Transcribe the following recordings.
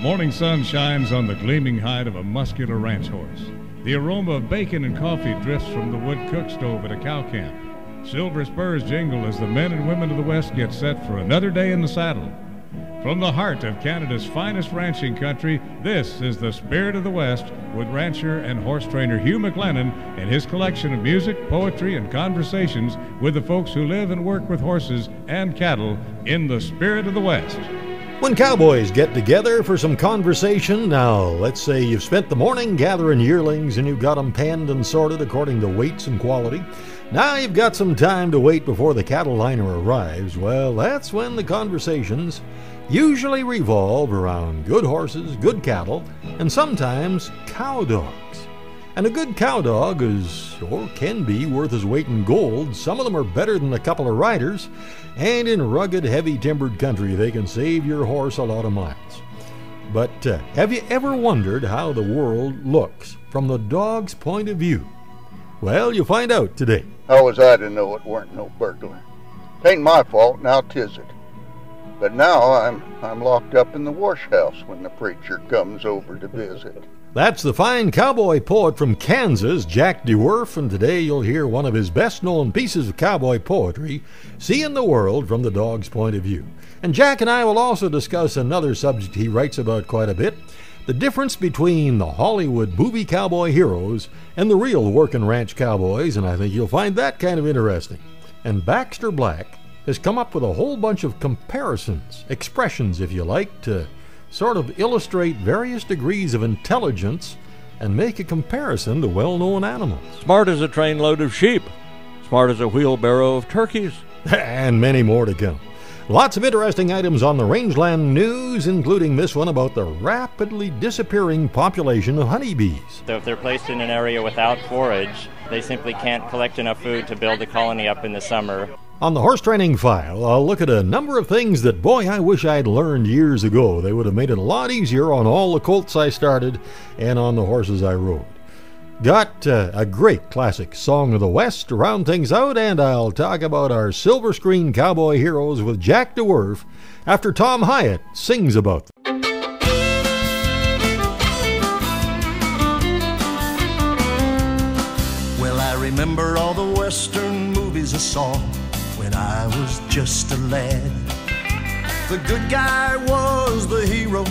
morning sun shines on the gleaming hide of a muscular ranch horse. The aroma of bacon and coffee drifts from the wood cook stove at a cow camp. Silver spurs jingle as the men and women of the West get set for another day in the saddle. From the heart of Canada's finest ranching country, this is the Spirit of the West with rancher and horse trainer Hugh McLennan and his collection of music, poetry, and conversations with the folks who live and work with horses and cattle in the Spirit of the West. When cowboys get together for some conversation, now let's say you've spent the morning gathering yearlings and you've got them panned and sorted according to weights and quality. Now you've got some time to wait before the cattle liner arrives. Well, that's when the conversations usually revolve around good horses, good cattle, and sometimes cow dogs. And a good cow dog is, or can be, worth his weight in gold. Some of them are better than a couple of riders, and in rugged, heavy timbered country, they can save your horse a lot of miles. But have you ever wondered how the world looks from the dog's point of view? Well, you'll find out today. How was I to know it weren't no burglar? Tain't my fault, now 'tis it. But now I'm locked up in the wash house when the preacher comes over to visit. That's the fine cowboy poet from Kansas, Jack DeWerff, and today you'll hear one of his best-known pieces of cowboy poetry, Seeing the World from the Dog's Point of View. And Jack and I will also discuss another subject he writes about quite a bit, the difference between the Hollywood movie cowboy heroes and the real working ranch cowboys, and I think you'll find that kind of interesting. And Baxter Black has come up with a whole bunch of comparisons, expressions if you like, to sort of illustrate various degrees of intelligence and make a comparison to well-known animals. Smart as a trainload of sheep, smart as a wheelbarrow of turkeys. And many more to come. Lots of interesting items on the Rangeland news, including this one about the rapidly disappearing population of honeybees. So if they're placed in an area without forage, they simply can't collect enough food to build a colony up in the summer. On the horse training file, I'll look at a number of things that, boy, I wish I'd learned years ago. They would have made it a lot easier on all the colts I started and on the horses I rode. Got a great classic Song of the West to round things out, and I'll talk about our silver screen cowboy heroes with Jack DeWerff after Tom Hyatt sings about them. Well, I remember all the Western movies I saw when I was just a lad. The good guy was the hero,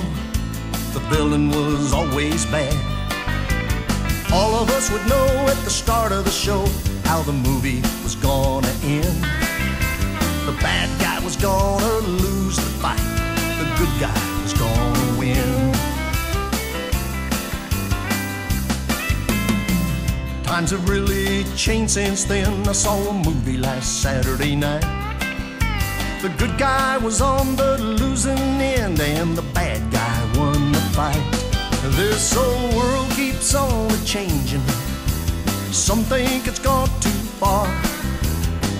the villain was always bad. All of us would know at the start of the show how the movie was gonna end. The bad guy was gonna lose the fight, the good guy was gonna win. Times have really changed since then. I saw a movie last Saturday night. The good guy was on the losing end and the bad guy won the fight. This old world keeps on changing. Some think it's gone too far.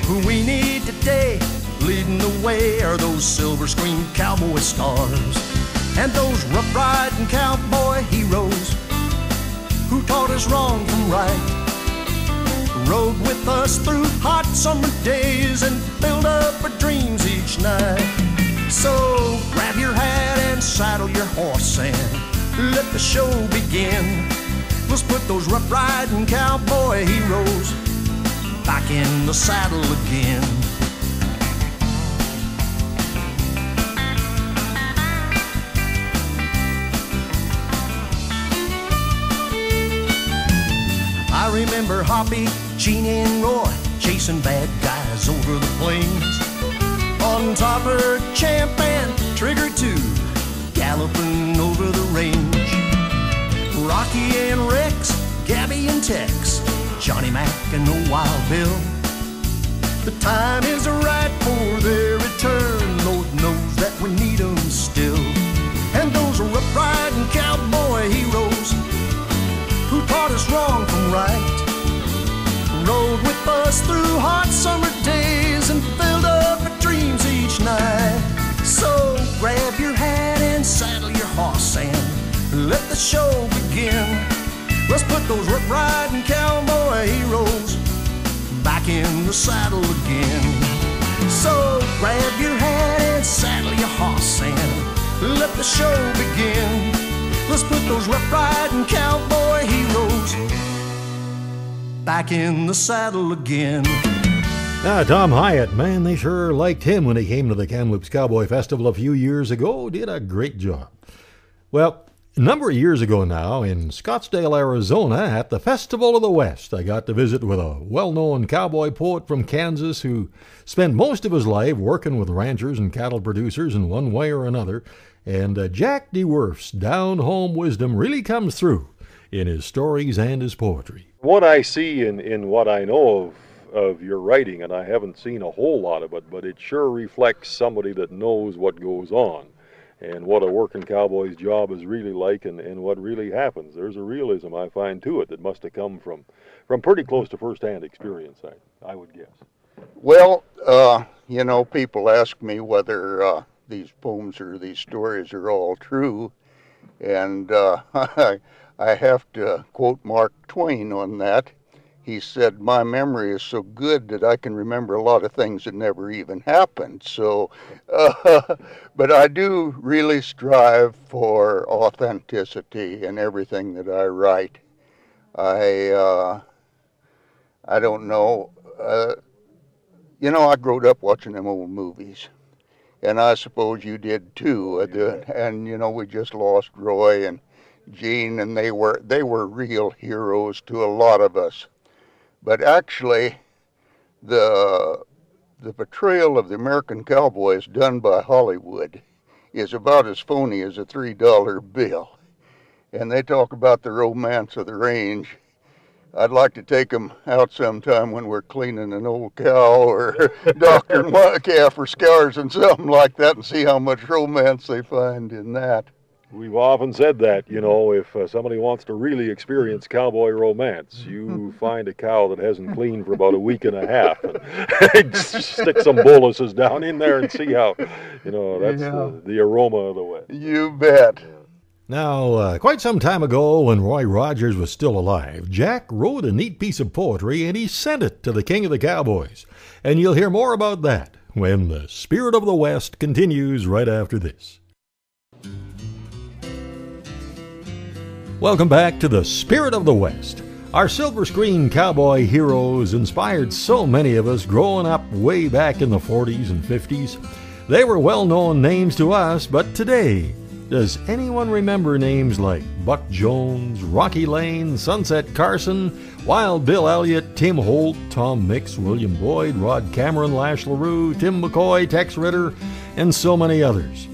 Who we need today, leading the way, are those silver screen cowboy stars and those rough riding cowboy heroes who taught us wrong from right. Rode with us through hot summer days and filled up our dreams each night. So grab your hat and saddle your horse and let the show begin. Let's put those rough riding cowboy heroes back in the saddle again. I remember Hoppy, Gene, and Roy chasing bad guys over the plains. On top of Champ and Trigger too, galloping over the range. Rocky and Rex, Gabby and Tex, Johnny Mac and the Wild Bill. The time is right for their return. Lord knows that we need 'em still. And those rough riding cowboy heroes who taught us wrong from right, rode with us through hot summer days and filled up our dreams each night. So grab your hat and saddle your horse and let the show begin. Let's put those rough riding cowboy heroes back in the saddle again. So grab your hat and saddle your horse and let the show begin. let's put those rough riding cowboy heroes back in the saddle again. Tom Hyatt, man, they sure liked him when he came to the Kamloops Cowboy Festival a few years ago. Did a great job. Well, a number of years ago now, in Scottsdale, Arizona, at the Festival of the West, I got to visit with a well-known cowboy poet from Kansas who spent most of his life working with ranchers and cattle producers in one way or another. And Jack DeWerf's down-home wisdom really comes through in his stories and his poetry. What I see in what I know of your writing, and I haven't seen a whole lot of it, but it sure reflects somebody that knows what goes on and what a working cowboy's job is really like and what really happens. There's a realism I find to it that must have come from pretty close to first-hand experience, I would guess. Well, people ask me whether these poems or these stories are all true, and I have to quote Mark Twain on that. He said, my memory is so good that I can remember a lot of things that never even happened. So, but I do really strive for authenticity in everything that I write. I don't know. I grew up watching them old movies, and I suppose you did too. And we just lost Roy and Gene, and they were real heroes to a lot of us. But actually, the portrayal of the American cowboys done by Hollywood is about as phony as a $3 bill. And they talk about the romance of the range. I'd like to take them out sometime when we're cleaning an old cow or doctoring one calf for scars and something like that and see how much romance they find in that. We've often said that, if somebody wants to really experience cowboy romance, you find a cow that hasn't cleaned for about a week and a half and stick some boluses down in there and see how, that's the aroma of the West. You bet. Now, quite some time ago, when Roy Rogers was still alive, Jack wrote a neat piece of poetry and he sent it to the King of the Cowboys. And you'll hear more about that when the Spirit of the West continues right after this. Welcome back to the Spirit of the West. Our silver screen cowboy heroes inspired so many of us growing up way back in the 40s and 50s. They were well-known names to us, but today, does anyone remember names like Buck Jones, Rocky Lane, Sunset Carson, Wild Bill Elliott, Tim Holt, Tom Mix, William Boyd, Rod Cameron, Lash LaRue, Tim McCoy, Tex Ritter, and so many others?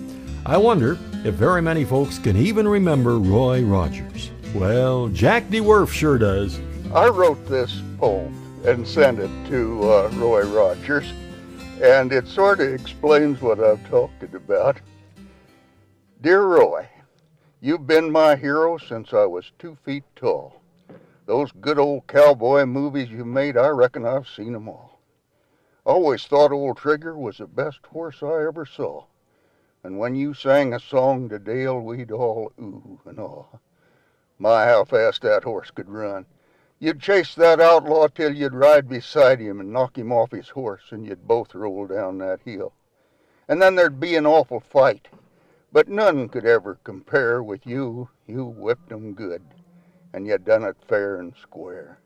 I wonder if very many folks can even remember Roy Rogers. Well, Jack DeWerf sure does. I wrote this poem and sent it to Roy Rogers, and it sort of explains what I'm talking about. Dear Roy, you've been my hero since I was 2 feet tall. Those good old cowboy movies you made, I reckon I've seen them all. Always thought old Trigger was the best horse I ever saw. And when you sang a song to Dale, we'd all ooh and aw. My, how fast that horse could run. You'd chase that outlaw till you'd ride beside him and knock him off his horse, and you'd both roll down that hill. And then there'd be an awful fight, but none could ever compare with you. You whipped 'em good, and you done it fair and square.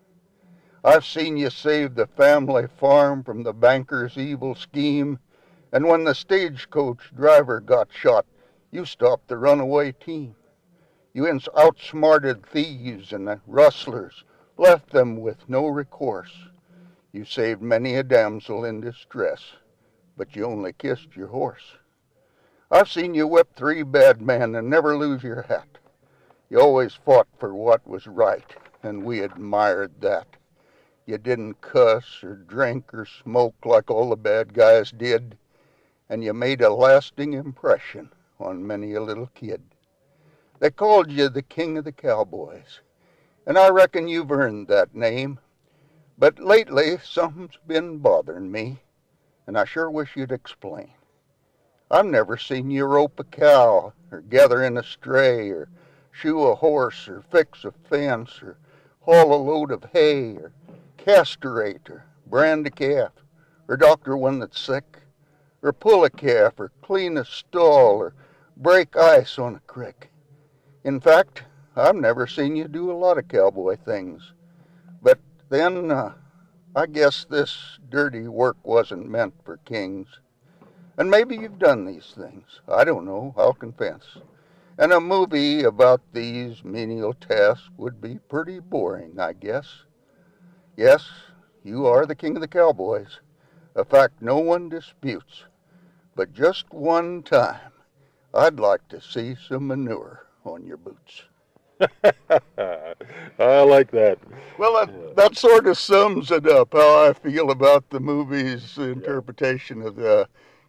I've seen you save the family farm from the banker's evil scheme, and when the stagecoach driver got shot, you stopped the runaway team. You outsmarted thieves and the rustlers, left them with no recourse. You saved many a damsel in distress, but you only kissed your horse. I've seen you whip 3 bad men and never lose your hat. You always fought for what was right, and we admired that. You didn't cuss or drink or smoke like all the bad guys did, and you made a lasting impression on many a little kid. They called you the King of the Cowboys, and I reckon you've earned that name. But lately, something's been bothering me, and I sure wish you'd explain. I've never seen you rope a cow, or gather in a stray, or shoe a horse, or fix a fence, or haul a load of hay, or castrate, or brand a calf, or doctor one that's sick, or pull a calf, or clean a stall, or break ice on a creek. In fact, I've never seen you do a lot of cowboy things. But then, I guess this dirty work wasn't meant for kings. And maybe you've done these things. I don't know, I'll confess. And a movie about these menial tasks would be pretty boring, I guess. Yes, you are the king of the cowboys, a fact no one disputes. But just one time, I'd like to see some manure on your boots. I like that. Well, that sort of sums it up, how I feel about the movie's interpretation of the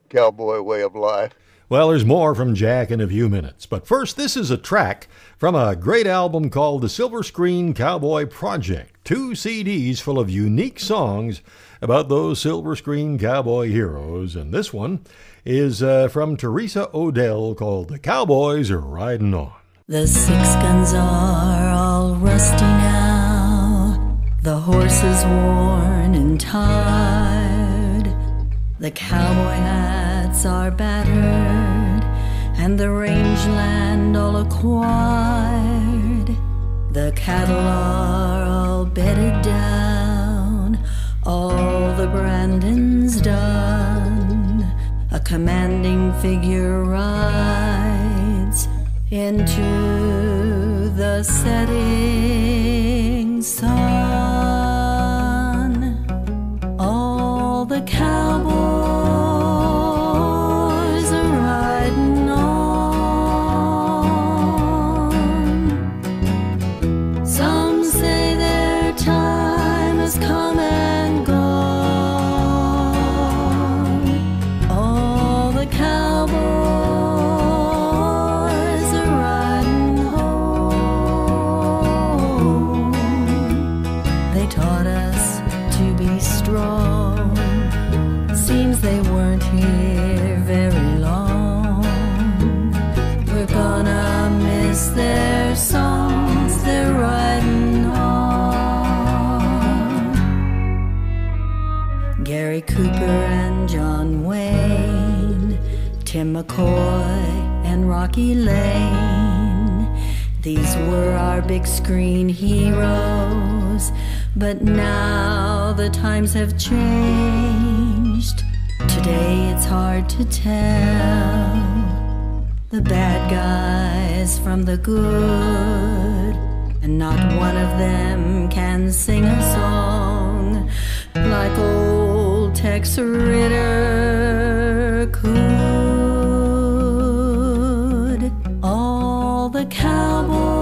cowboy way of life. Well, there's more from Jack in a few minutes. But first, this is a track from a great album called The Silver Screen Cowboy Project. 2 CDs full of unique songs about those silver screen cowboy heroes. And this one is from Teresa Odell called The Cowboys Are Riding On. The 6 guns are all rusty now, the horses worn and tired, the cowboy hats are battered, and the rangeland all acquired. The cattle are all bedded down, all the branding's done. A commanding figure rides into the setting sun. All the cowboys are riding on. Some say their time has come and gone. All the cowboys taught us to be strong. Seems they weren't here very long. We're gonna miss their songs, they're riding on. Gary Cooper and John Wayne, Tim McCoy and Rocky Lane, these were our big screen heroes. But now the times have changed. Today it's hard to tell the bad guys from the good, and not one of them can sing a song like old Tex Ritter could. All the cowboys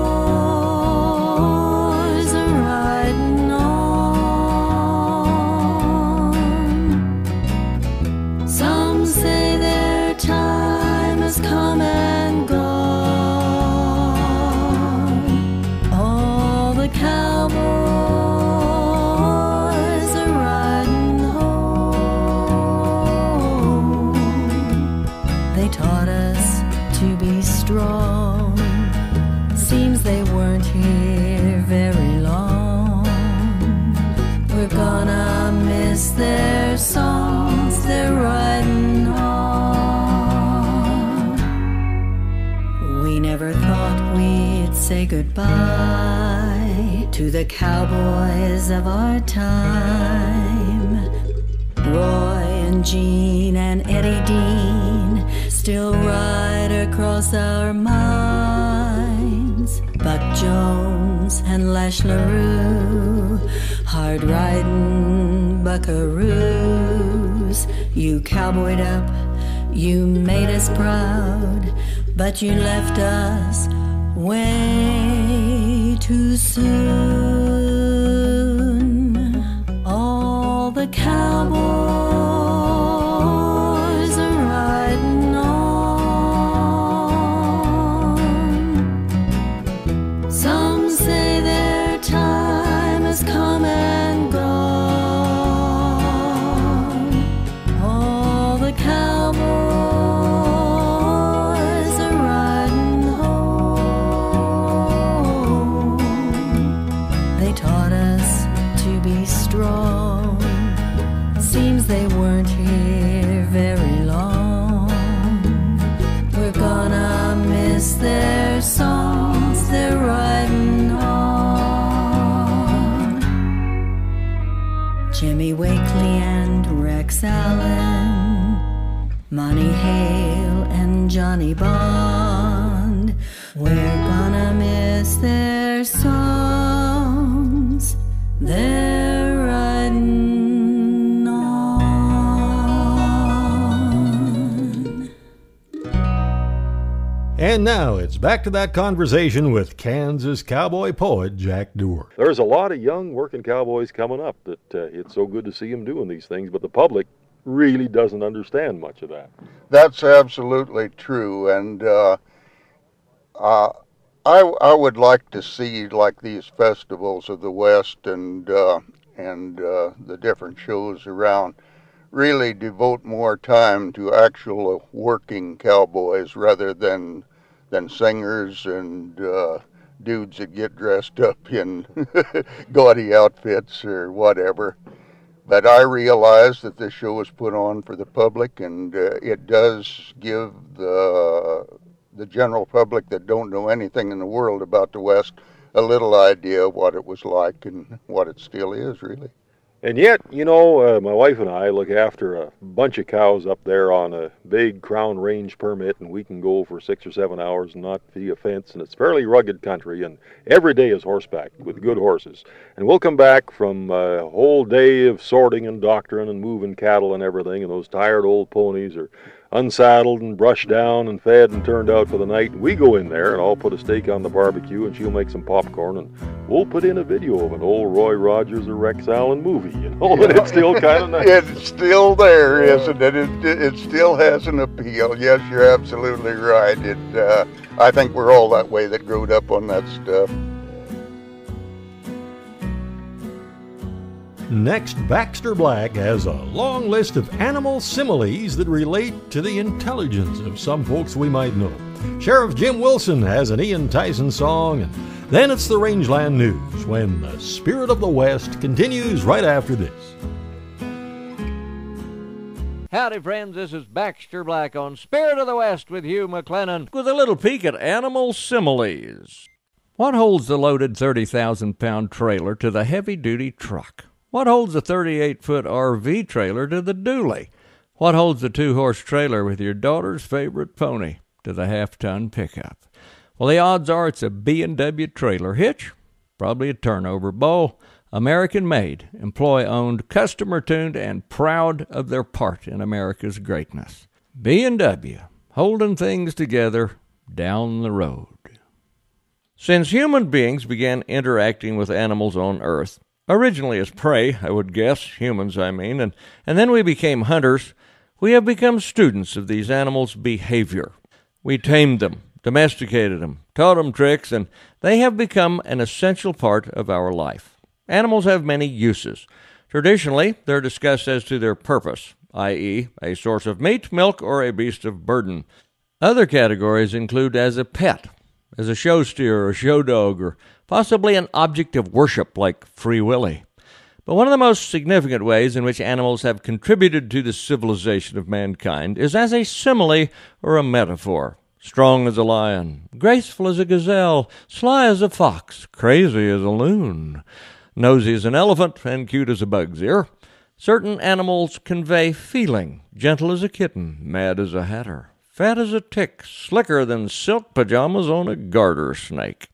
come and gone. All the cowboys are riding home. They taught us to be strong. Seems they weren't here very long. We're gonna miss their songs, they're riding home. We never thought we'd say goodbye to the cowboys of our time. Roy and Gene and Eddie Dean still ride across our minds. Buck Jones and Lash LaRue, hard riding buckaroos. You cowboyed up, you made us proud, but you left us way too soon. All the cowboys are riding on. Some say their time has come and gone. All the cowboys taught us to be strong. Seems Money Hale and Johnny Bond. We're gonna miss their songs. They're riding on. And now it's back to that conversation with Kansas cowboy poet Jack Dewar. There's a lot of young working cowboys coming up that it's so good to see them doing these things, but the public really doesn't understand much of that. That's absolutely true, and I would like to see, like, these festivals of the West and the different shows around really devote more time to actual working cowboys rather than singers and dudes that get dressed up in gaudy outfits or whatever. But I realize that this show is put on for the public, and it does give the general public that don't know anything in the world about the West a little idea of what it was like and what it still is, really. And yet, you know, my wife and I look after a bunch of cows up there on a big Crown Range permit, and we can go for 6 or 7 hours and not see a fence, and it's fairly rugged country, and every day is horseback with good horses. And we'll come back from a whole day of sorting and doctoring and moving cattle and everything, and those tired old ponies are unsaddled and brushed down and fed and turned out for the night. And we go in there, and I'll put a steak on the barbecue, and she'll make some popcorn, and we'll put in a video of an old Roy Rogers or Rex Allen movie, you know, and it's still kind of nice. It's still there, isn't it? It still has an appeal. Yes, you're absolutely right. I think we're all that way that growed up on that stuff. Next, Baxter Black has a long list of animal similes that relate to the intelligence of some folks we might know. Sheriff Jim Wilson has an Ian Tyson song, and then it's the Rangeland News when the Spirit of the West continues right after this. Howdy, friends. This is Baxter Black on Spirit of the West with Hugh McLennan with a little peek at animal similes. What holds the loaded 30,000-pound trailer to the heavy-duty truck? What holds the 38-foot RV trailer to the dually? What holds the 2-horse trailer with your daughter's favorite pony to the half-ton pickup? Well, the odds are it's a B&W trailer hitch, probably a turnover bowl, American-made, employee-owned, customer-tuned, and proud of their part in America's greatness. B&W, holding things together down the road. Since human beings began interacting with animals on Earth, originally as prey, I would guess, humans I mean, and then we became hunters, we have become students of these animals' behavior. We tamed them, domesticated them, taught them tricks, and they have become an essential part of our life. Animals have many uses. Traditionally, they're discussed as to their purpose, i.e., a source of meat, milk, or a beast of burden. Other categories include as a pet, as a show steer or show dog, or possibly an object of worship like Free Willy. But one of the most significant ways in which animals have contributed to the civilization of mankind is as a simile or a metaphor. Strong as a lion, graceful as a gazelle, sly as a fox, crazy as a loon, nosy as an elephant, and cute as a bug's ear. Certain animals convey feeling, gentle as a kitten, mad as a hatter, fat as a tick, slicker than silk pajamas on a garter snake.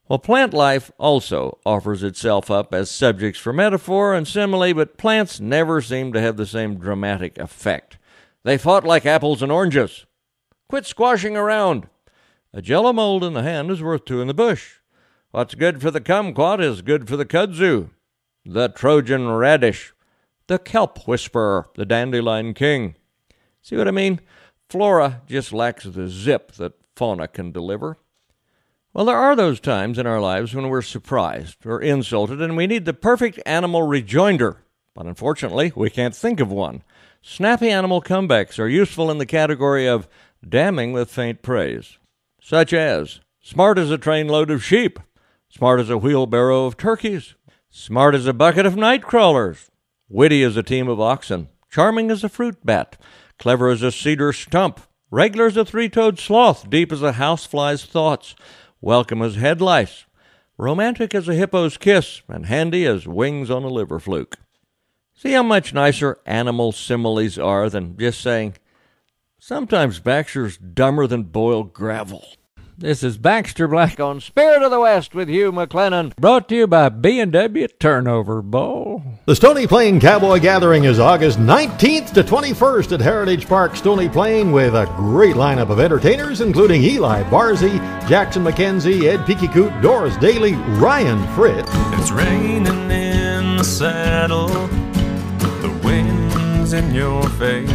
Well, plant life also offers itself up as subjects for metaphor and simile, but plants never seem to have the same dramatic effect. They fought like apples and oranges. Quit squashing around. A jello mold in the hand is worth 2 in the bush. What's good for the kumquat is good for the kudzu. The Trojan radish. The kelp whisperer, the dandelion king. See what I mean? Flora just lacks the zip that fauna can deliver. Well, there are those times in our lives when we're surprised or insulted and we need the perfect animal rejoinder. But unfortunately, we can't think of one. Snappy animal comebacks are useful in the category of damning with faint praise. Such as, smart as a trainload of sheep, smart as a wheelbarrow of turkeys, smart as a bucket of night crawlers, witty as a team of oxen, charming as a fruit bat, clever as a cedar stump, regular as a three-toed sloth, deep as a housefly's thoughts, welcome as head lice, romantic as a hippo's kiss, and handy as wings on a liver fluke. See how much nicer animal similes are than just saying, Sometimes Baxter's dumber than boiled gravel. This is Baxter Black on Spirit of the West with Hugh McLennan, brought to you by B&W Turnover Bowl. The Stony Plain Cowboy Gathering is August 19th to 21st at Heritage Park, Stony Plain, with a great lineup of entertainers, including Eli Barzy, Jackson McKenzie, Ed Peekycoot, Doris Daly, Ryan Fritz. It's raining in the saddle, the wind's in your face.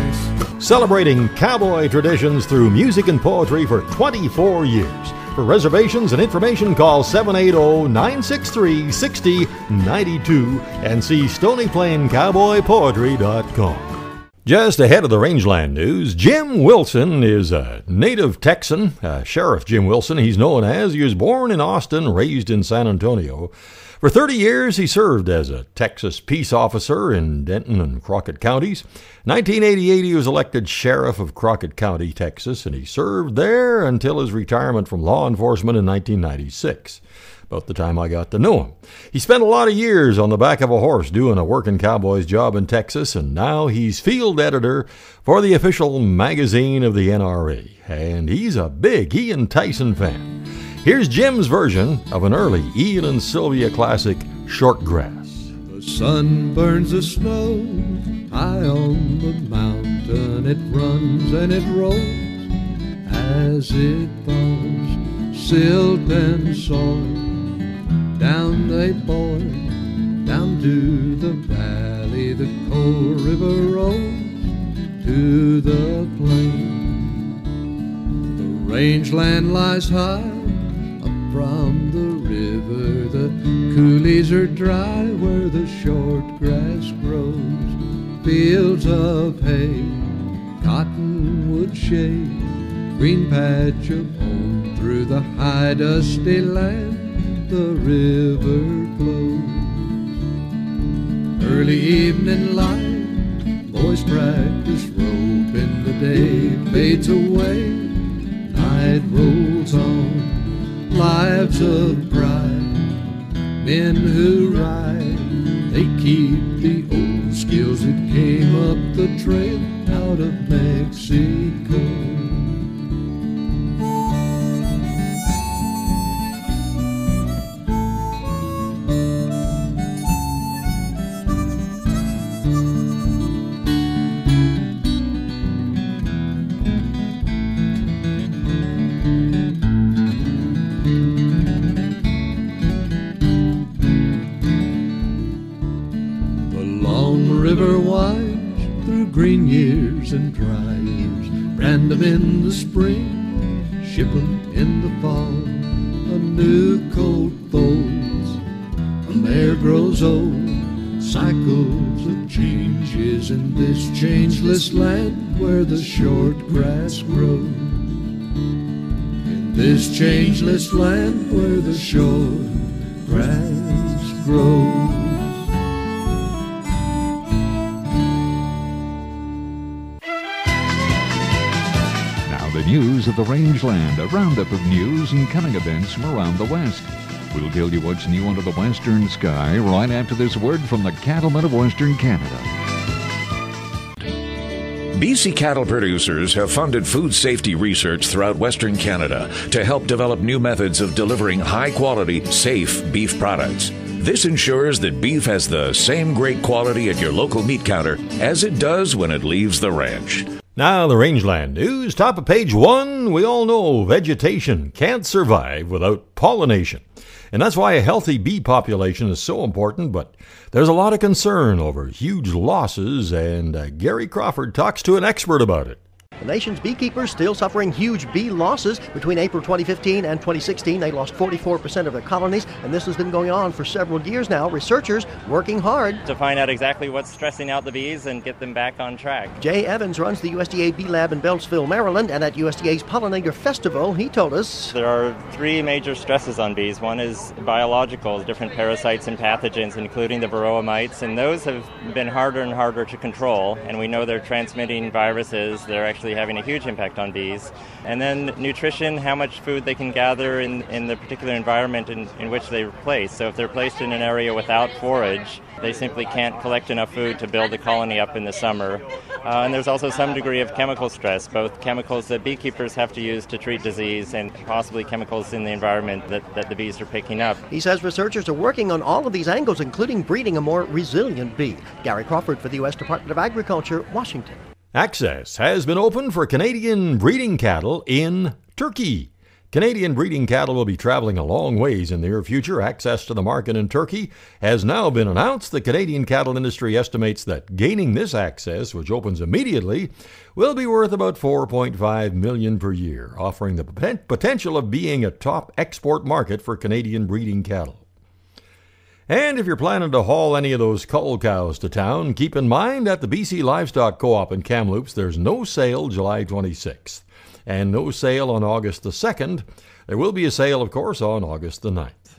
Celebrating cowboy traditions through music and poetry for 24 years. For reservations and information, call 780-963-6092 and see StonyPlainCowboyPoetry.com. Just ahead of the Rangeland news, Jim Wilson is a native Texan. Sheriff Jim Wilson, he's known as. He was born in Austin, raised in San Antonio. For 30 years, he served as a Texas peace officer in Denton and Crockett counties. 1988, he was elected sheriff of Crockett County, Texas, and he served there until his retirement from law enforcement in 1996, about the time I got to know him. He spent a lot of years on the back of a horse doing a working cowboy's job in Texas, and now he's field editor for the official magazine of the NRA, and he's a big Ian Tyson fan. Here's Jim's version of an early Ian and Sylvia classic, Shortgrass. The sun burns the snow high on the mountain. It runs and it rolls as it falls. Silt and soil, down they pour, down to the valley. The cold river rolls to the plain. The rangeland lies high from the river. The coulees are dry where the short grass grows. Fields of hay, cottonwood shade, green patch of home. Through the high dusty land the river flows. Early evening light, boys practice roping. The day fades away, night rolls on. Lives of pride, men who ride, they keep the old skills that came up the trail out of Mexico. River winds through green years and dry years. Brand them in the spring, ship them in the fall. A new coat folds, a mare grows old. Cycles of changes in this changeless land where the short grass grows. In this changeless land where the short grass grows. The news of the Rangeland, a roundup of news and coming events from around the West. We'll tell you what's new under the western sky right after this word from the cattlemen of Western Canada. BC cattle producers have funded food safety research throughout Western Canada to help develop new methods of delivering high-quality, safe beef products. This ensures that beef has the same great quality at your local meat counter as it does when it leaves the ranch. Now the Rangeland news, top of page 1. We all know vegetation can't survive without pollination. And that's why a healthy bee population is so important, but there's a lot of concern over huge losses, and Gary Crawford talks to an expert about it. The nation's beekeepers still suffering huge bee losses. Between April 2015 and 2016, they lost 44% of their colonies, and this has been going on for several years now. Researchers working hard to find out exactly what's stressing out the bees and get them back on track. Jay Evans runs the USDA Bee Lab in Beltsville, Maryland, and at USDA's Pollinator Festival, he told us there are 3 major stresses on bees. One is biological, different parasites and pathogens, including the varroa mites, and those have been harder and harder to control, and we know they're transmitting viruses. They're actually having a huge impact on bees. And then nutrition, how much food they can gather in the particular environment in which they're placed. So if they're placed in an area without forage, they simply can't collect enough food to build a colony up in the summer. And there's also some degree of chemical stress, both chemicals that beekeepers have to use to treat disease and possibly chemicals in the environment that the bees are picking up. He says researchers are working on all of these angles, including breeding a more resilient bee. Gary Crawford for the U.S. Department of Agriculture, Washington. Access has been opened for Canadian breeding cattle in Turkey. Canadian breeding cattle will be traveling a long ways in the near future. Access to the market in Turkey has now been announced. The Canadian cattle industry estimates that gaining this access, which opens immediately, will be worth about $4.5 million per year, offering the potential of being a top export market for Canadian breeding cattle. And if you're planning to haul any of those cull cows to town, keep in mind at the BC Livestock Co-op in Kamloops, there's no sale July 26th. And no sale on August the 2nd. There will be a sale, of course, on August the 9th.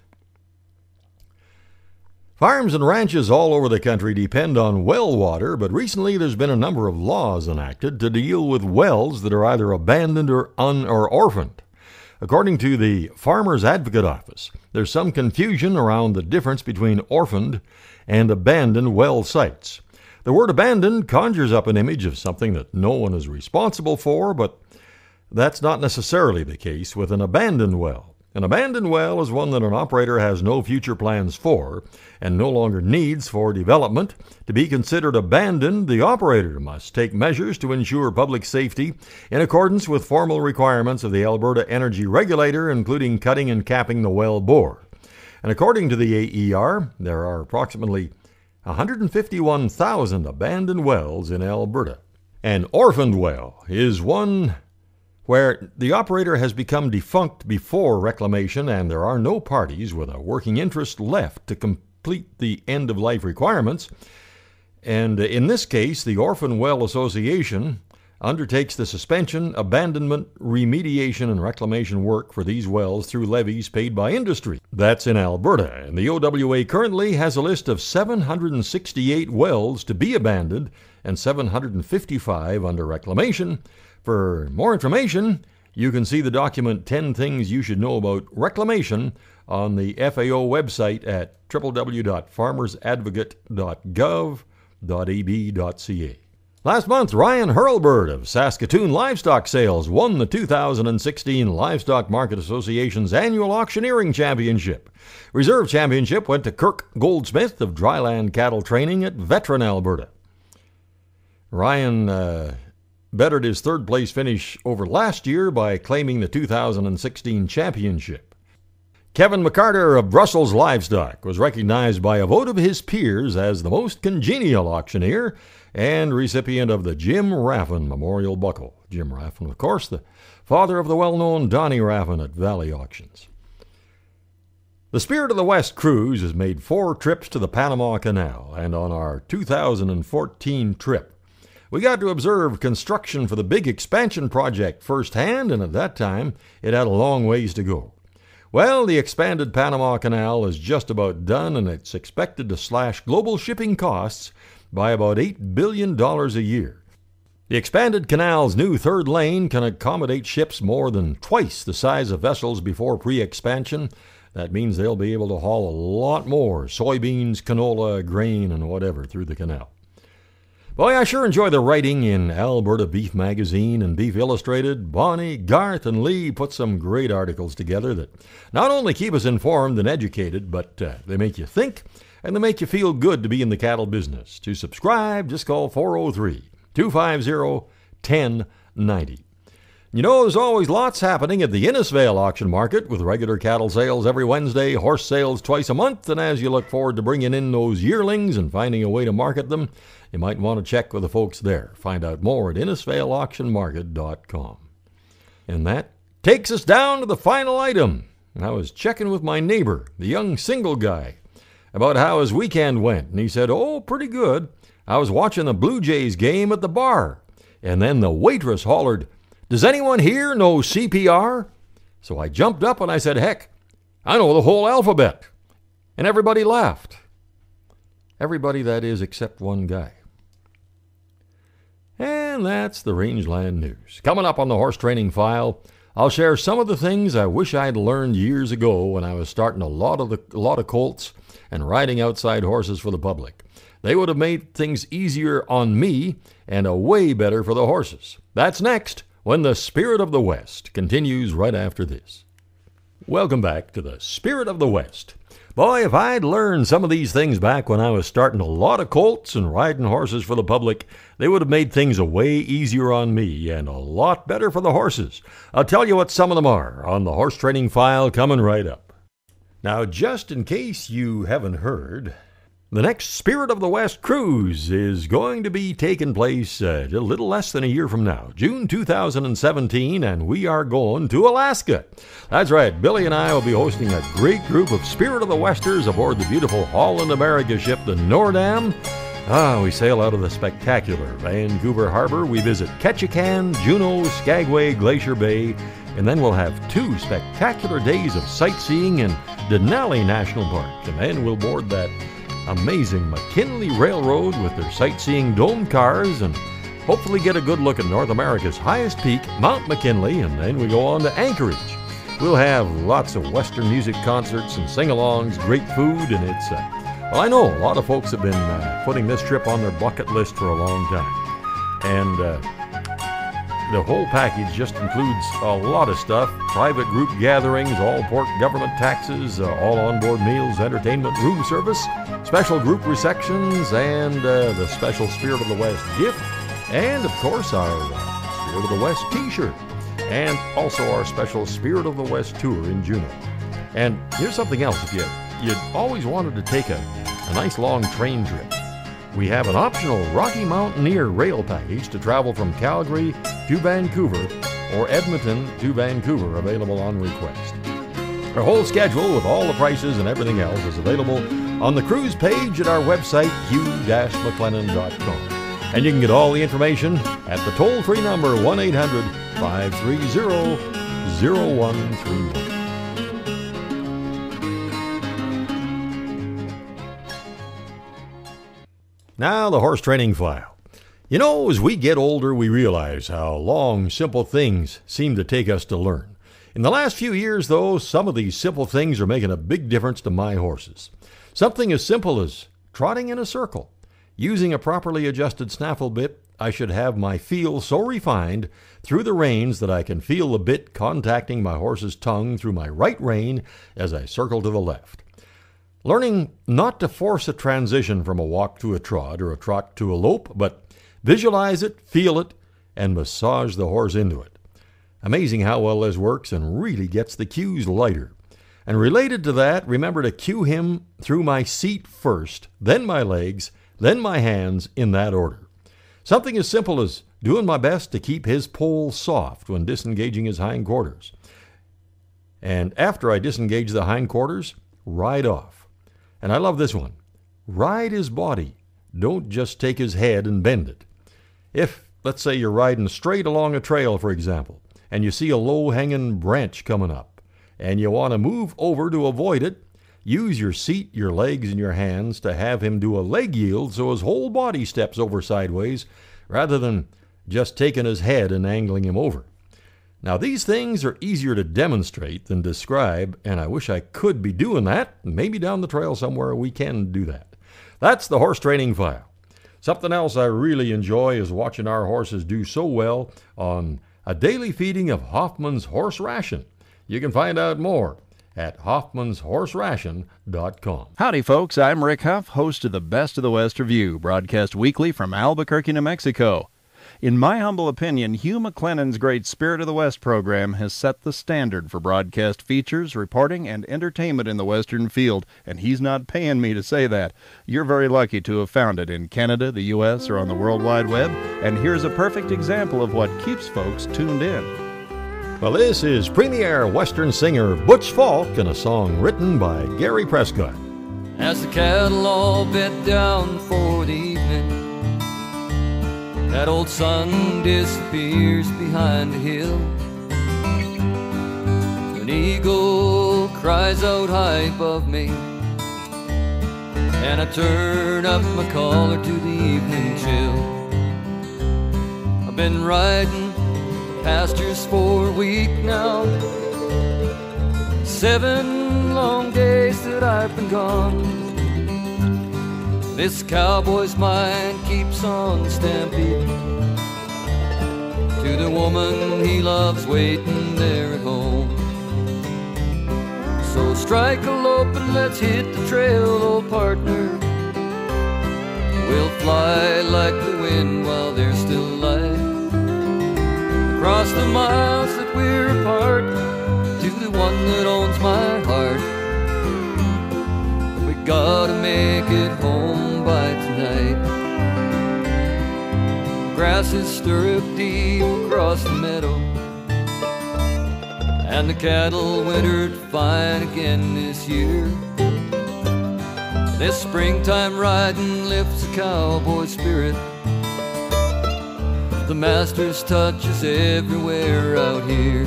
Farms and ranches all over the country depend on well water, but recently there's been a number of laws enacted to deal with wells that are either abandoned or orphaned. According to the Farmers Advocate Office, there's some confusion around the difference between orphaned and abandoned well sites. The word abandoned conjures up an image of something that no one is responsible for, but that's not necessarily the case with an abandoned well. An abandoned well is one that an operator has no future plans for and no longer needs for development. To be considered abandoned, the operator must take measures to ensure public safety in accordance with formal requirements of the Alberta Energy Regulator, including cutting and capping the well bore. And according to the AER, there are approximately 151,000 abandoned wells in Alberta. An orphaned well is one where the operator has become defunct before reclamation and there are no parties with a working interest left to complete the end-of-life requirements. And in this case, the Orphan Well Association undertakes the suspension, abandonment, remediation, and reclamation work for these wells through levies paid by industry. That's in Alberta, and the OWA currently has a list of 768 wells to be abandoned and 755 under reclamation. For more information, you can see the document 10 Things You Should Know About Reclamation on the FAO website at www.farmersadvocate.gov.ab.ca. Last month, Ryan Hurlburt of Saskatoon Livestock Sales won the 2016 Livestock Market Association's annual auctioneering championship. Reserve championship went to Kirk Goldsmith of Dryland Cattle Training at Veteran, Alberta. Ryan bettered his third-place finish over last year by claiming the 2016 championship. Kevin McCarter of Brussels Livestock was recognized by a vote of his peers as the most congenial auctioneer and recipient of the Jim Raffin Memorial Buckle. Jim Raffin, of course, the father of the well-known Donnie Raffin at Valley Auctions. The Spirit of the West cruise has made 4 trips to the Panama Canal, and on our 2014 trip, we got to observe construction for the big expansion project firsthand, and at that time, it had a long ways to go. Well, the expanded Panama Canal is just about done, and it's expected to slash global shipping costs by about $8 billion a year. The expanded canal's new third lane can accommodate ships more than twice the size of vessels before pre-expansion. That means they'll be able to haul a lot more soybeans, canola, grain, and whatever through the canal. Boy, I sure enjoy the writing in Alberta Beef Magazine and Beef Illustrated. Bonnie, Garth, and Lee put some great articles together that not only keep us informed and educated, but they make you think and they make you feel good to be in the cattle business. To subscribe, just call 403-250-1090. You know, there's always lots happening at the Innisfail auction market with regular cattle sales every Wednesday, horse sales twice a month, and as you look forward to bringing in those yearlings and finding a way to market them, you might want to check with the folks there. Find out more at InnisfailAuctionMarket.com. And that takes us down to the final item. I was checking with my neighbor, the young single guy, about how his weekend went, and he said, "Oh, pretty good. I was watching the Blue Jays game at the bar, and then the waitress hollered, 'Does anyone here know CPR?' So I jumped up and I said, 'Heck, I know the whole alphabet.' And everybody laughed. Everybody, that is, except one guy. And that's the Rangeland News. Coming up on the Horse Training File, I'll share some of the things I wish I'd learned years ago when I was starting a lot of colts and riding outside horses for the public. They would have made things easier on me and a way better for the horses. That's next, when the Spirit of the West continues right after this. Welcome back to the Spirit of the West. Boy, if I'd learned some of these things back when I was starting a lot of colts and riding horses for the public, they would have made things a way easier on me and a lot better for the horses. I'll tell you what some of them are on the horse training file coming right up. Now, just in case you haven't heard, the next Spirit of the West cruise is going to be taking place a little less than a year from now, June 2017, and we are going to Alaska. That's right, Billy and I will be hosting a great group of Spirit of the Westers aboard the beautiful Holland America ship, the Noordam. We sail out of the spectacular Vancouver Harbor. We visit Ketchikan, Juneau, Skagway, Glacier Bay, and then we'll have 2 spectacular days of sightseeing in Denali National Park, and then we'll board that amazing McKinley Railroad with their sightseeing dome cars and hopefully get a good look at North America's highest peak, Mount McKinley, and then we go on to Anchorage. We'll have lots of Western music concerts and sing-alongs, great food, and it's, well, I know a lot of folks have been putting this trip on their bucket list for a long time. And the whole package just includes a lot of stuff: private group gatherings, all port government taxes, all onboard meals, entertainment, room service, special group receptions, and the special Spirit of the West gift, and of course our Spirit of the West t-shirt, and also our special Spirit of the West tour in Juneau. And here's something else: if you'd always wanted to take a nice long train trip, we have an optional Rocky Mountaineer rail package to travel from Calgary to Vancouver or Edmonton to Vancouver, available on request. Our whole schedule with all the prices and everything else is available on the cruise page at our website, hugh-mclennan.com. And you can get all the information at the toll-free number 1-800-530-0131. Now, the horse training file. You know, as we get older, we realize how long simple things seem to take us to learn. In the last few years, though, some of these simple things are making a big difference to my horses. Something as simple as trotting in a circle. Using a properly adjusted snaffle bit, I should have my feel so refined through the reins that I can feel the bit contacting my horse's tongue through my right rein as I circle to the left. Learning not to force a transition from a walk to a trot or a trot to a lope, but visualize it, feel it, and massage the horse into it. Amazing how well this works and really gets the cues lighter. And related to that, remember to cue him through my seat first, then my legs, then my hands, in that order. Something as simple as doing my best to keep his poll soft when disengaging his hindquarters. And after I disengage the hindquarters, ride off. And I love this one. Ride his body. Don't just take his head and bend it. If, let's say, you're riding straight along a trail, for example, and you see a low-hanging branch coming up, and you want to move over to avoid it, use your seat, your legs, and your hands to have him do a leg yield so his whole body steps over sideways, rather than just taking his head and angling him over. Now, these things are easier to demonstrate than describe, and I wish I could be doing that. Maybe down the trail somewhere we can do that. That's the horse training file. Something else I really enjoy is watching our horses do so well on a daily feeding of Hoffman's Horse Ration. You can find out more at hoffmanshorseration.com. Howdy, folks. I'm Rick Huff, host of the Best of the West Review, broadcast weekly from Albuquerque, New Mexico. In my humble opinion, Hugh McLennan's great Spirit of the West program has set the standard for broadcast features, reporting, and entertainment in the Western field, and he's not paying me to say that. You're very lucky to have found it in Canada, the U.S., or on the World Wide Web, and here's a perfect example of what keeps folks tuned in. Well, this is premier Western singer Butch Falk in a song written by Gary Prescott. As the cattle all bed down for the evening, that old sun disappears behind the hill. An eagle cries out high above me, and I turn up my collar to the evening chill. I've been riding pastures for a week now, 7 long days that I've been gone. This cowboy's mind keeps on stampeding to the woman he loves waiting there at home. So strike a lope and let's hit the trail, old partner. We'll fly like the wind while there's still light, across the miles that we're apart, to the one that owns my heart. We gotta make it home by tonight. Grass is stirred deep across the meadow, and the cattle wintered fine again this year. This springtime riding lifts a cowboy spirit. The master's touch is everywhere out here.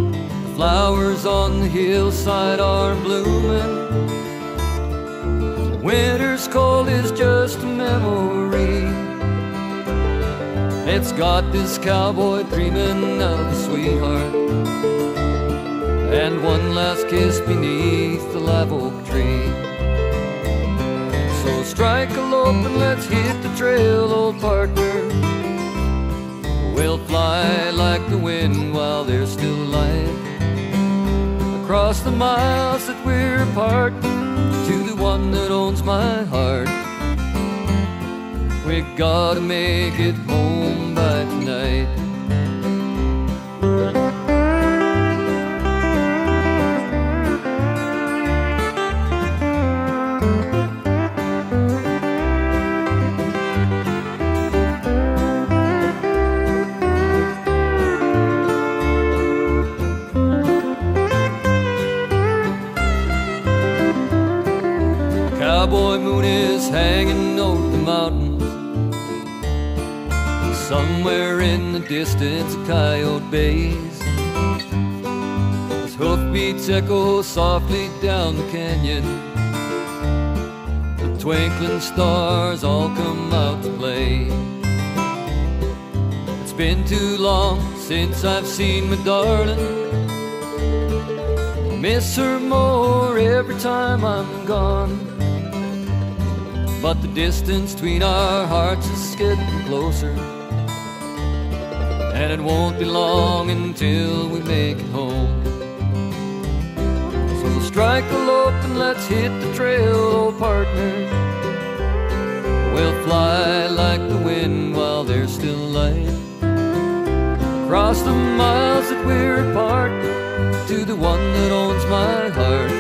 The flowers on the hillside are blooming. Winter's cold is just a memory. It's got this cowboy dreaming of a sweetheart and one last kiss beneath the live oak tree. So strike a lope and let's hit the trail, old partner. We'll fly like the wind while there's still light, across the miles that we're apart, to the one that owns my heart. We gotta make it home by tonight. Cowboy moon is hanging over the mountains. Somewhere in the distance, a coyote bays. His hoofbeats echo softly down the canyon. The twinkling stars all come out to play. It's been too long since I've seen my darling. I miss her more every time I'm gone. But the distance between our hearts is getting closer, and it won't be long until we make it home. So strike a lope and let's hit the trail, old partner. We'll fly like the wind while there's still light, across the miles that we're apart, to the one that owns my heart.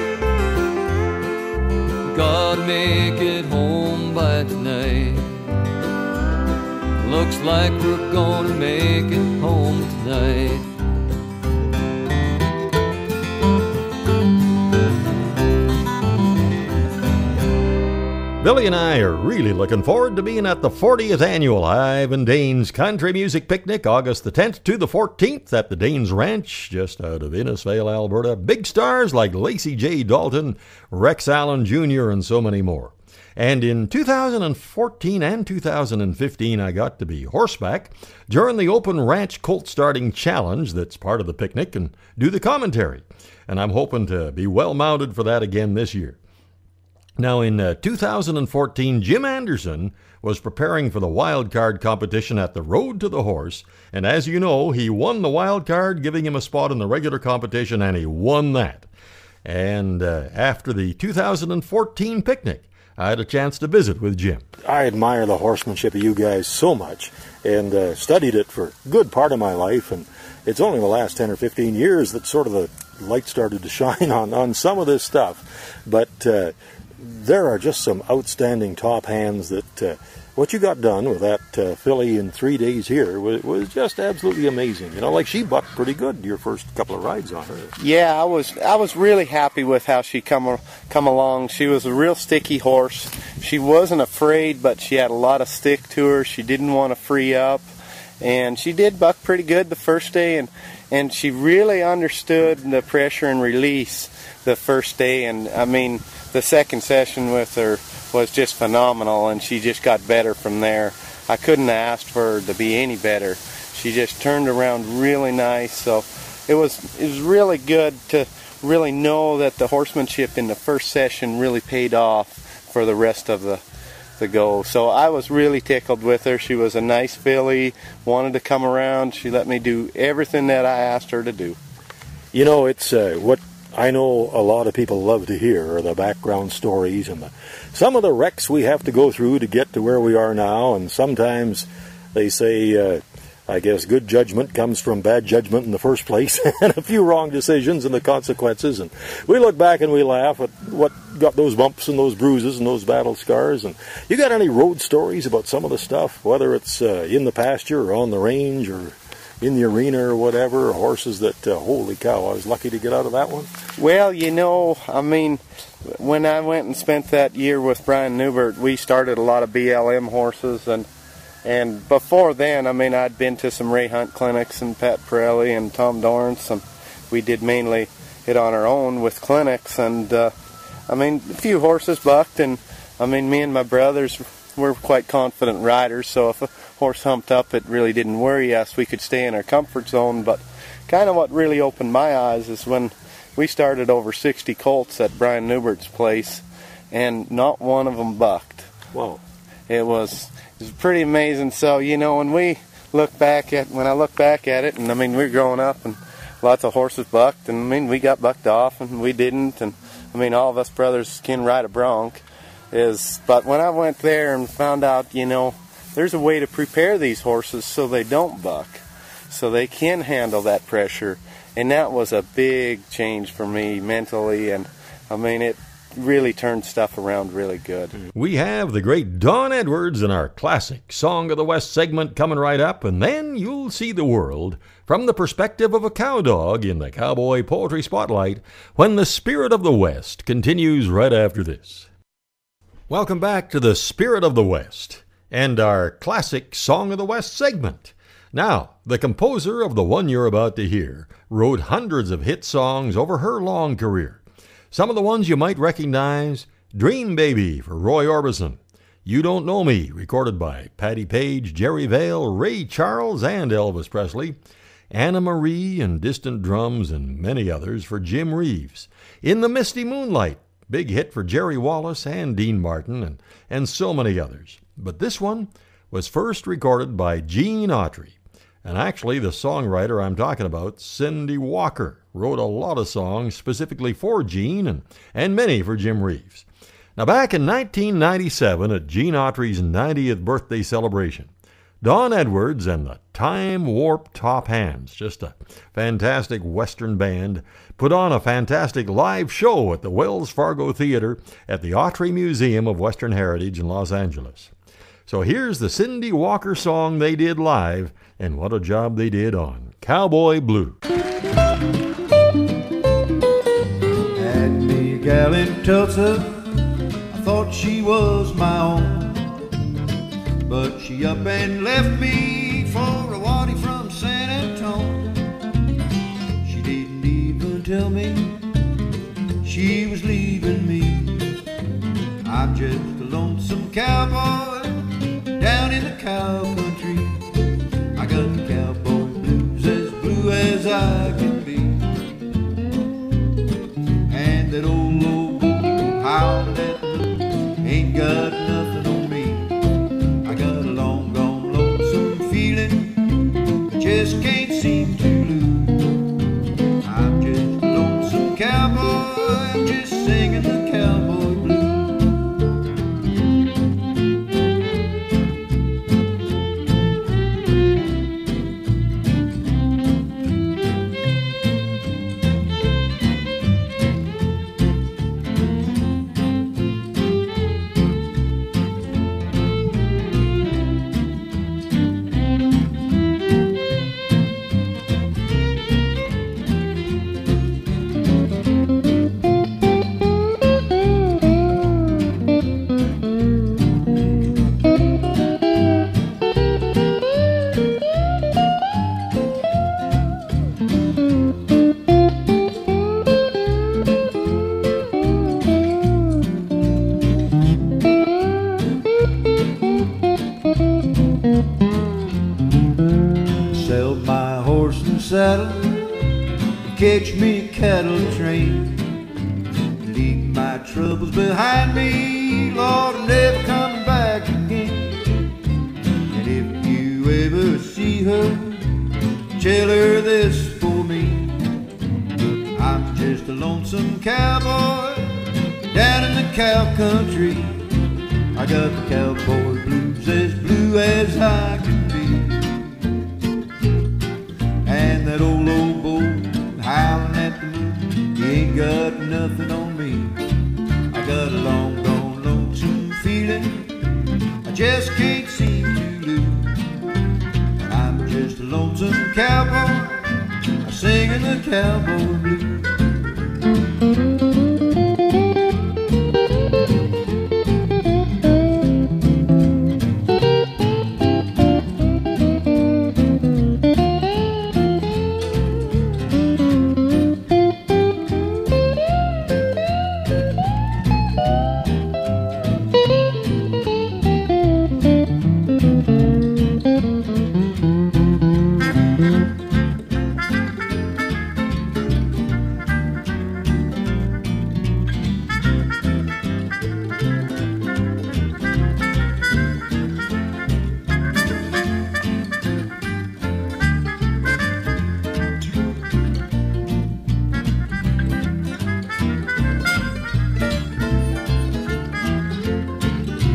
We gotta make it home by tonight. Looks like we're gonna make it home tonight. Billy and I are really looking forward to being at the 40th annual Ivan Danes Country Music Picnic, August the 10th to the 14th at the Danes Ranch, just out of Innisfail, Alberta. Big stars like Lacey J. Dalton, Rex Allen Jr., and so many more. And in 2014 and 2015, I got to be horseback during the Open Ranch Colt Starting Challenge that's part of the picnic and do the commentary. And I'm hoping to be well mounted for that again this year. Now, in 2014, Jim Anderson was preparing for the wild card competition at the Road to the Horse, and as you know, he won the wild card, giving him a spot in the regular competition, and he won that. And after the 2014 picnic, I had a chance to visit with Jim. I admire the horsemanship of you guys so much, and studied it for a good part of my life, and it's only the last 10 or 15 years that sort of the light started to shine on some of this stuff. But there are just some outstanding top hands that what you got done with that filly in 3 days here was just absolutely amazing. You know, like she bucked pretty good your first couple of rides on her. Yeah, I was really happy with how she come along. She was a real sticky horse. She wasn't afraid, but she had a lot of stick to her. She didn't want to free up, and she did buck pretty good the first day, and she really understood the pressure and release the first day. And I mean, the second session with her was just phenomenal, and she just got better from there. I couldn't have asked for her to be any better. She just turned around really nice. So it was really good to really know that the horsemanship in the first session really paid off for the rest of the go. So I was really tickled with her. She was a nice filly, wanted to come around. She let me do everything that I asked her to do. You know, it's what I know a lot of people love to hear are the background stories and some of the wrecks we have to go through to get to where we are now. And sometimes they say, I guess, good judgment comes from bad judgment in the first place and a few wrong decisions and the consequences. And we look back and we laugh at what got those bumps and those bruises and those battle scars. And you got any road stories about some of the stuff, whether it's in the pasture or on the range or in the arena or whatever, or horses that, holy cow, I was lucky to get out of that one? Well, you know, I mean, when I went and spent that year with Brian Newbert, we started a lot of BLM horses, and before then, I mean, I'd been to some Ray Hunt clinics and Pat Pirelli and Tom Dorrance, and we did mainly it on our own with clinics, and I mean, a few horses bucked, and I mean, me and my brothers were quite confident riders, so if a horse humped up, it really didn't worry us. We could stay in our comfort zone, but kind of what really opened my eyes is when we started over 60 colts at Brian Newbert's place, and not one of them bucked. Wow. It was pretty amazing. So, you know, when I look back at it, and I mean, we were growing up, and lots of horses bucked, and I mean, we got bucked off, and we didn't, and I mean, all of us brothers can ride a bronc. But when I went there and found out, you know, there's a way to prepare these horses so they don't buck, so they can handle that pressure, and that was a big change for me mentally, and I mean, it really turned stuff around really good. We have the great Don Edwards in our classic Song of the West segment coming right up, and then you'll see the world from the perspective of a cowdog in the Cowboy Poetry Spotlight when the Spirit of the West continues right after this. Welcome back to the Spirit of the West and our classic Song of the West segment. Now, the composer of the one you're about to hear wrote hundreds of hit songs over her long career. Some of the ones you might recognize: Dream Baby for Roy Orbison, You Don't Know Me, recorded by Patti Page, Jerry Vale, Ray Charles, and Elvis Presley, Anna Marie and Distant Drums, and many others for Jim Reeves, In the Misty Moonlight, big hit for Jerry Wallace and Dean Martin, and so many others. But this one was first recorded by Gene Autry. And actually, the songwriter I'm talking about, Cindy Walker, wrote a lot of songs specifically for Gene and many for Jim Reeves. Now, back in 1997 at Gene Autry's 90th birthday celebration, Don Edwards and the Time Warp Top Hands, just a fantastic Western band, put on a fantastic live show at the Wells Fargo Theater at the Autry Museum of Western Heritage in Los Angeles. So here's the Cindy Walker song they did live, and what a job they did on Cowboy Blue. Had me a gal in Tulsa, I thought she was my own, but she up and left me for a waddy from San Antonio. She didn't even tell me she was leaving me. I'm just a lonesome cowboy down in the cow country. I got the cowboy blues, as blue as I can be. And that old howling at the moon ain't got nothing on me. I got a long gone lonesome feeling I just can't seem to lose. I'm just a lonesome cowboy, just singing the cowboy blues. Saddle, catch me a cattle train, leave my my troubles behind me, Lord, I'm never coming back again. And if you ever see her, tell her this for me. I'm just a lonesome cowboy down in the cow country. I got the cowboy blues, as blue as I can be. And that old bull howling at the moon, he ain't got nothing on me. I got a long gone lonesome feeling I just can't seem to lose. And I'm just a lonesome cowboy singing the cowboy blues.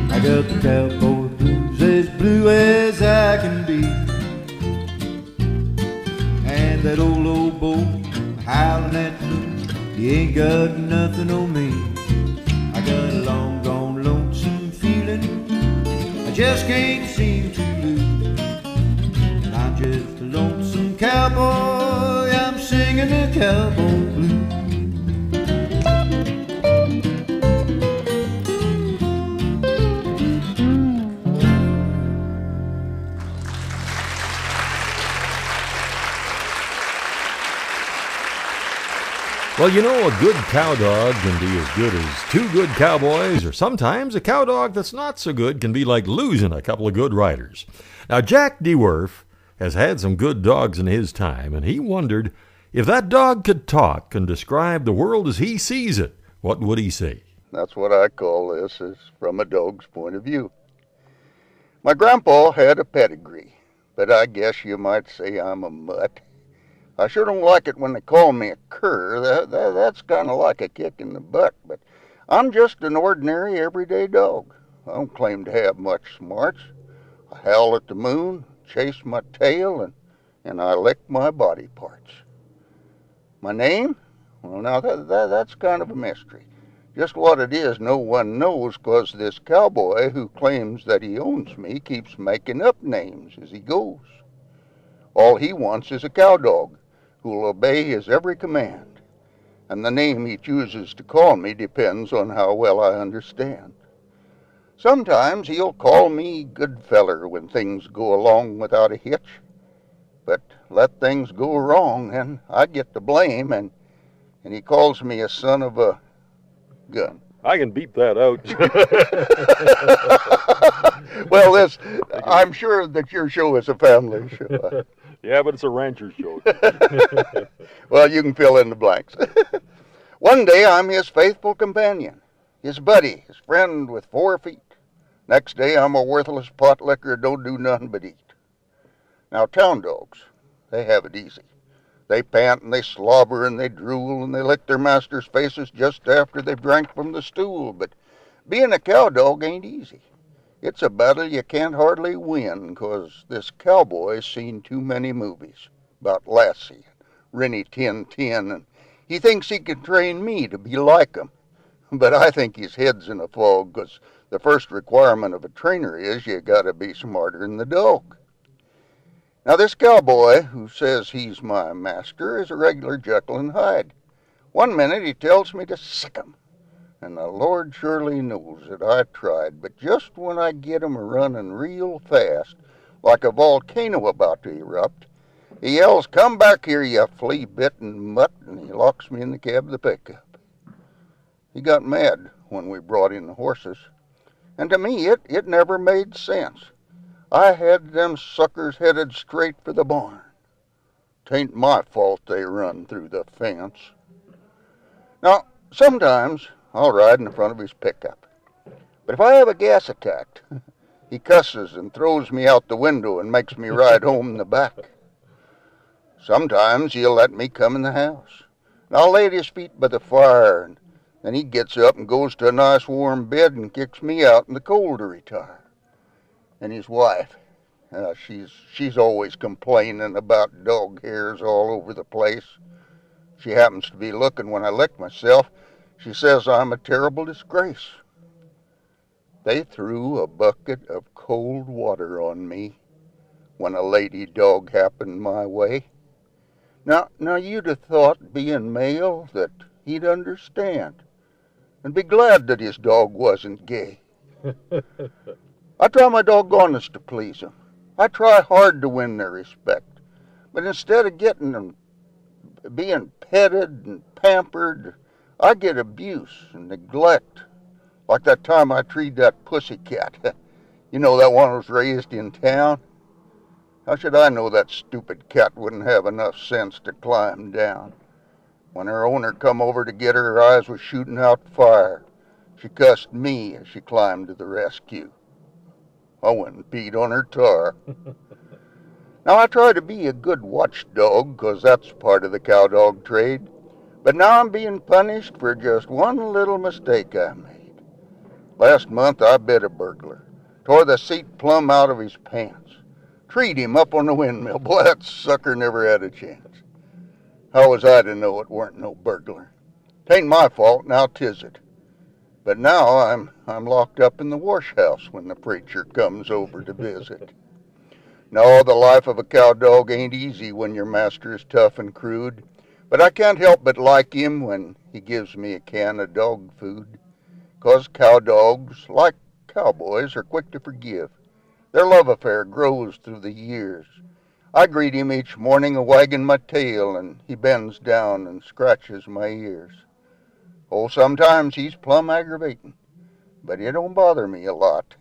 I got the cowboy blues, as blue as I can be. And that old bull howling at the moon, he ain't got nothing on me. I got a long gone lonesome feeling I just can't seem to lose. And I'm just a lonesome cowboy, I'm singing the cowboy blues. Well, you know, a good cow dog can be as good as two good cowboys, or sometimes a cow dog that's not so good can be like losing a couple of good riders. Now, Jack DeWerf has had some good dogs in his time, and he wondered if that dog could talk and describe the world as he sees it, what would he say? That's what I call this, is from a dog's point of view. My grandpa had a pedigree, but I guess you might say I'm a mutt. I sure don't like it when they call me a cur. That's kind of like a kick in the butt, but I'm just an ordinary, everyday dog. I don't claim to have much smarts. I howl at the moon, chase my tail, and I lick my body parts. My name? Well, now that's kind of a mystery. Just what it is, no one knows, 'cause this cowboy who claims that he owns me keeps making up names as he goes. All he wants is a cow dog who'll obey his every command, and the name he chooses to call me depends on how well I understand. Sometimes he'll call me good feller when things go along without a hitch, but let things go wrong and I get the blame, and he calls me a son of a gun. I can beep that out. Well, I'm sure that your show is a family show. Yeah, but it's a rancher show. Well, you can fill in the blanks. One day I'm his faithful companion, his buddy, his friend with 4 feet. Next day I'm a worthless pot licker who don't do nothing but eat. Now, town dogs, they have it easy. They pant and they slobber and they drool and they lick their masters' faces just after they've drank from the stool. But being a cow dog ain't easy. It's a battle you can't hardly win, 'cause this cowboy's seen too many movies about Lassie, Rennie Tin, and he thinks he can train me to be like him. But I think his head's in a fog, 'cause the first requirement of a trainer is you gotta be smarter than the dog. Now, this cowboy who says he's my master is a regular Jekyll and Hyde. One minute he tells me to sick him, and the Lord surely knows that I tried, but just when I get him running real fast, like a volcano about to erupt, he yells, "Come back here, you flea-bitten mutt," and he locks me in the cab of the pickup. He got mad when we brought in the horses, and to me it never made sense. I had them suckers headed straight for the barn. 'Tain't my fault they run through the fence. Now, sometimes I'll ride in the front of his pickup. But if I have a gas attack, he cusses and throws me out the window and makes me ride home in the back. Sometimes he'll let me come in the house, and I'll lay at his feet by the fire, and then he gets up and goes to a nice warm bed and kicks me out in the cold to retire. And his wife, she's always complaining about dog hairs all over the place. She happens to be looking when I lick myself. She says I'm a terrible disgrace. They threw a bucket of cold water on me when a lady dog happened my way. Now you'd have thought, being male, that he'd understand and be glad that his dog wasn't gay. I try my doggonest to please them. I try hard to win their respect. But instead of being petted and pampered, I get abuse and neglect. Like that time I treated that pussycat. You know, that one was raised in town. How should I know that stupid cat wouldn't have enough sense to climb down? When her owner come over to get her eyes was shooting out fire. She cussed me as she climbed to the rescue. I went and peed on her tar. Now, I try to be a good watchdog, 'cause that's part of the cowdog trade. But now I'm being punished for just one little mistake I made. Last month I bit a burglar, tore the seat plumb out of his pants, treed him up on the windmill. Boy, that sucker never had a chance. How was I to know it weren't no burglar? 'Tain't my fault, now 'tis it. But now I'm locked up in the wash house when the preacher comes over to visit. No, the life of a cowdog ain't easy when your master is tough and crude, but I can't help but like him when he gives me a can of dog food. 'Cause cowdogs, like cowboys, are quick to forgive. Their love affair grows through the years. I greet him each morning a-wagging my tail, and he bends down and scratches my ears. Oh, sometimes he's plumb aggravating, but it don't bother me a lot,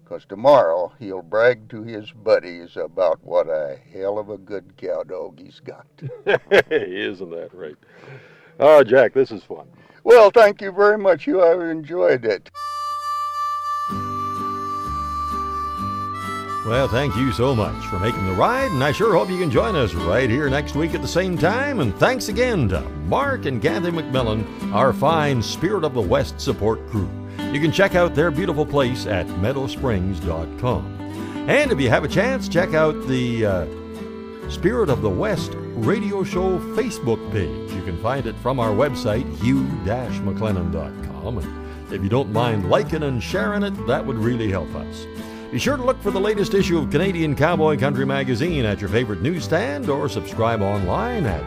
'cause tomorrow he'll brag to his buddies about what a hell of a good cowdog he's got. Isn't that right? Oh, Jack, this is fun. Well, thank you very much. I've enjoyed it. Well, thank you so much for making the ride, and I sure hope you can join us right here next week at the same time. And thanks again to Mark and Kathy McMillan, our fine Spirit of the West support crew. You can check out their beautiful place at meadowsprings.com. And if you have a chance, check out the Spirit of the West radio show Facebook page. You can find it from our website, hugh-mclennan.com. And if you don't mind liking and sharing it, that would really help us. Be sure to look for the latest issue of Canadian Cowboy Country Magazine at your favorite newsstand, or subscribe online at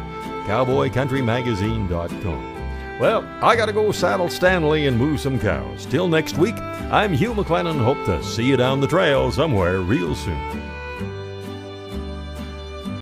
cowboycountrymagazine.com. Well, I gotta go saddle Stanley and move some cows. Till next week, I'm Hugh McLennan. Hope to see you down the trail somewhere real soon.